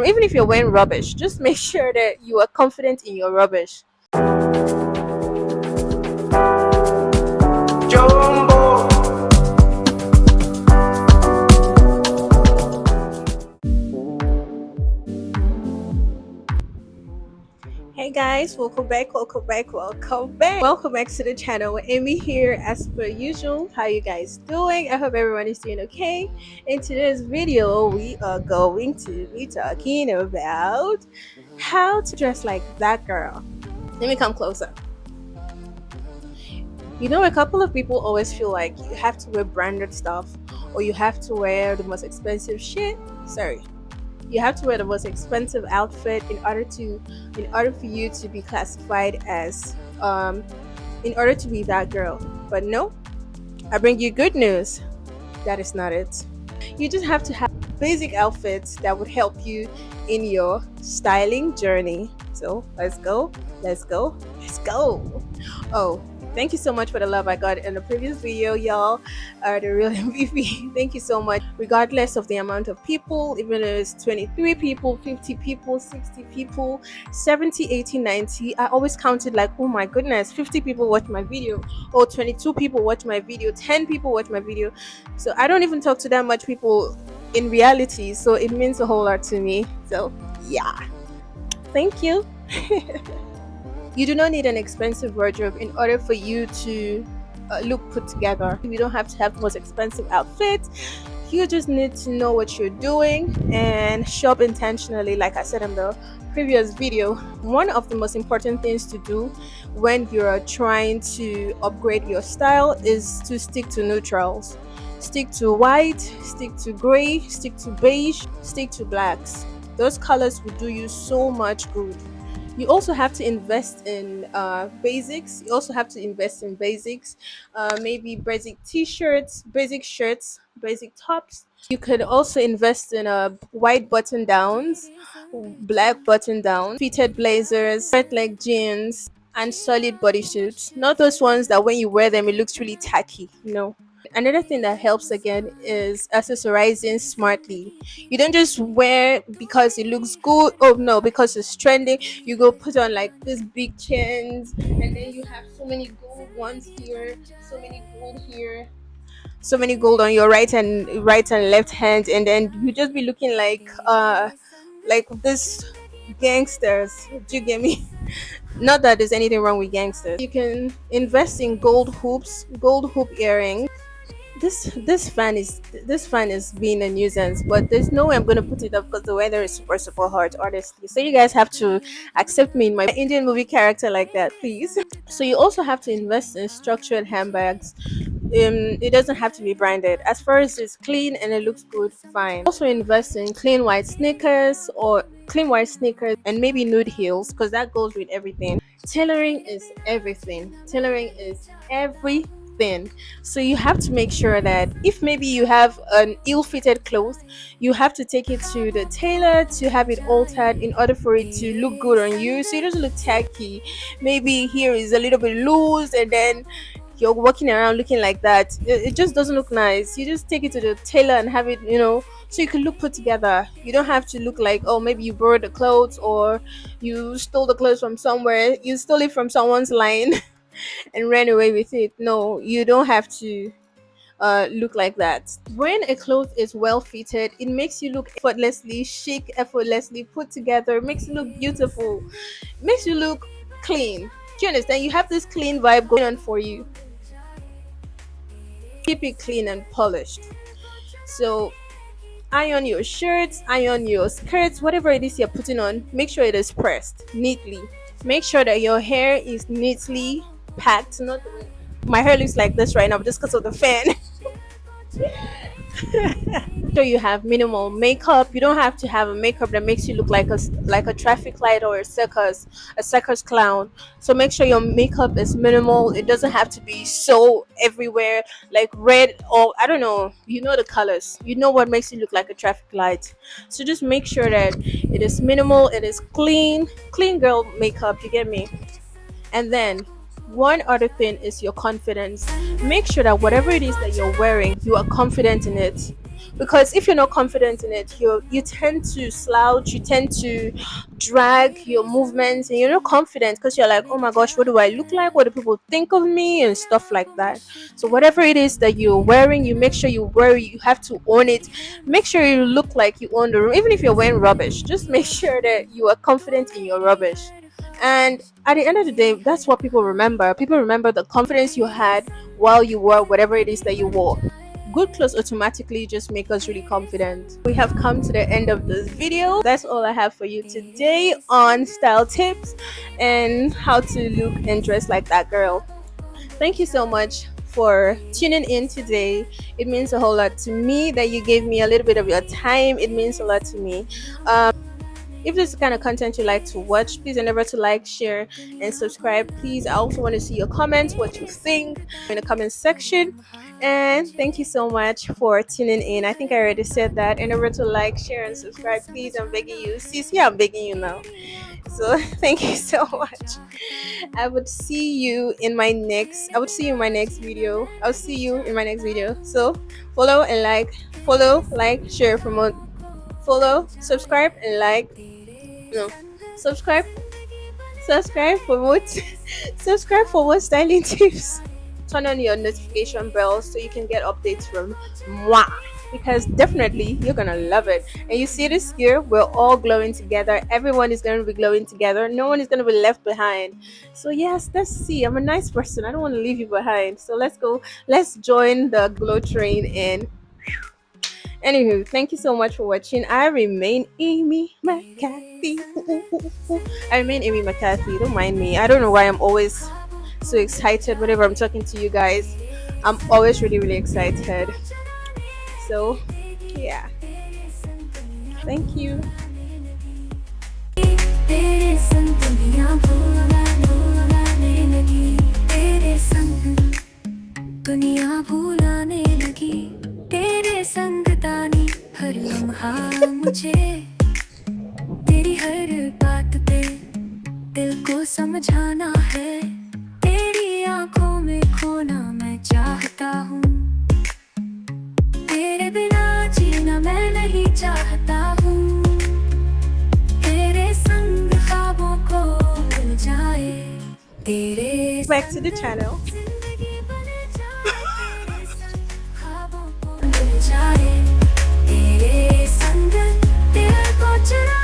Even if you're wearing rubbish, just make sure that you are confident in your rubbish. Jumbo. Hey guys, welcome back to the channel. Amy here as per usual. How you guys doing? I hope everyone is doing okay. In today's video, we are going to be talking about how to dress like that girl. Let me come closer. You know, a couple of people always feel like you have to wear branded stuff or you have to wear the most expensive shit. Sorry, you have to wear the most expensive outfit in order for you to be classified as in order to be that girl. But no, I bring you good news. That is not it. You just have to have basic outfits that would help you in your styling journey. So let's go. Oh, thank you so much for the love I got in the previous video. Y'all are the real MVP. Thank you so much. Regardless of the amount of people, even if it's 23 people, 50 people, 60 people, 70, 80, 90, I always counted like, oh my goodness, 50 people watch my video, or 22 people watch my video, 10 people watch my video. So I don't even talk to that much people in reality, so it means a whole lot to me. So yeah, thank you. You do not need an expensive wardrobe in order for you to look put together. You don't have to have the most expensive outfit. You just need to know what you're doing and shop intentionally, like I said in the previous video. One of the most important things to do when you're trying to upgrade your style is to stick to neutrals. Stick to white, stick to gray, stick to beige, stick to blacks. Those colors will do you so much good. You also have to invest in basics. Maybe basic t-shirts, basic shirts, basic tops. You could also invest in white button downs, black button downs, fitted blazers, short leg jeans, and solid bodysuits. Not those ones that when you wear them it looks really tacky. No. Another thing that helps again is accessorizing smartly. You don't just wear because it looks good. Oh no, because it's trending. You go put on like these big chains, and then you have so many gold ones here, so many gold here, so many gold on your right and left hand, and then you just be looking like this gangsters. Do you get me? Not that there's anything wrong with gangsters. You can invest in gold hoops, gold hoop earrings. This fan is being a nuisance, but there's no way I'm gonna put it up because the weather is super hot, honestly. So you guys have to accept me in my Indian movie character like that, please. So you also have to invest in structured handbags. It doesn't have to be branded. As far as it's clean and it looks good, fine. Also invest in clean white sneakers and maybe nude heels because that goes with everything. Tailoring is everything. So you have to make sure that if maybe you have an ill-fitted cloth, you have to take it to the tailor to have it altered in order for it to look good on you, so it doesn't look tacky. Maybe here is a little bit loose and then you're walking around looking like that. It just doesn't look nice. You just take it to the tailor and have it, so you can look put together. You don't have to look like, oh, maybe you borrowed the clothes or you stole the clothes from somewhere. You stole it from someone's line and ran away with it. No, you don't have to look like that. When a cloth is well fitted, it makes you look effortlessly chic, effortlessly put together, makes you look beautiful, makes you look clean. Do you understand? You have this clean vibe going on for you. Keep it clean and polished. So iron your shirts, iron your skirts, whatever it is you're putting on, make sure it is pressed neatly. Make sure that your hair is neatly packed. Not the way my hair looks like this right now just because of the fan. So you have minimal makeup. You don't have to have a makeup that makes you look like a traffic light or a circus clown. So make sure your makeup is minimal. It doesn't have to be so everywhere, like red, or I don't know. You know the colors. You know what makes you look like a traffic light. So just make sure that it is minimal. It is clean girl makeup. You get me? And then one other thing is your confidence. Make sure that whatever it is that you're wearing, you are confident in it. because if you're not confident in it, you tend to slouch, you tend to drag your movements, and you're not confident because you're like, oh my gosh, what do I look like, what do people think of me, and stuff like that. So whatever it is that you're wearing, you make sure you wear it, you have to own it. Make sure you look like you own the room. Even if you're wearing rubbish, just make sure that you are confident in your rubbish. And at the end of the day, that's what people remember. People remember the confidence you had while you wore whatever it is that you wore. Good clothes automatically just make us really confident. We have come to the end of this video. That's all I have for you today on style tips and how to look and dress like that girl. Thank you so much for tuning in today. It means a whole lot to me that you gave me a little bit of your time. It means a lot to me. If this is the kind of content you like to watch, please remember to like, share, and subscribe. Please, I also want to see your comments, what you think in the comment section. And thank you so much for tuning in. I think I already said that. And remember to like, share, and subscribe. Please, I'm begging you. See, I'm begging you now. So thank you so much. I would see you in my next. I would see you in my next video. I'll see you in my next video. So follow, like, share, promote, follow, subscribe, and like. No, subscribe, for what? Subscribe for more styling tips. Turn on your notification bell so you can get updates from moi, because definitely you're gonna love it. And you see this here, we're all glowing together. Everyone is gonna be glowing together. No one is gonna be left behind. So yes, let's see. I'm a nice person. I don't want to leave you behind. So let's go. Let's join the glow train. And anywho, thank you so much for watching. I remain Amy McCarthy. I remain Amy McCarthy. Don't mind me. I don't know why I'm always so excited whenever I'm talking to you guys. I'm always really, really excited. So, yeah. Thank you. दुनिया भुलाने लगी तेरे संग तानी हर लम्हा मुझे तेरी हर बात पे दिल को समझाना है तेरी आंखों में खोना मैं चाहता हूँ तेरे बिना जीना मैं नहीं चाहता हूँ तेरे संग ख्वाबों को मिल जाए तेरे back to the channel. तेरे संग दिल को चुरा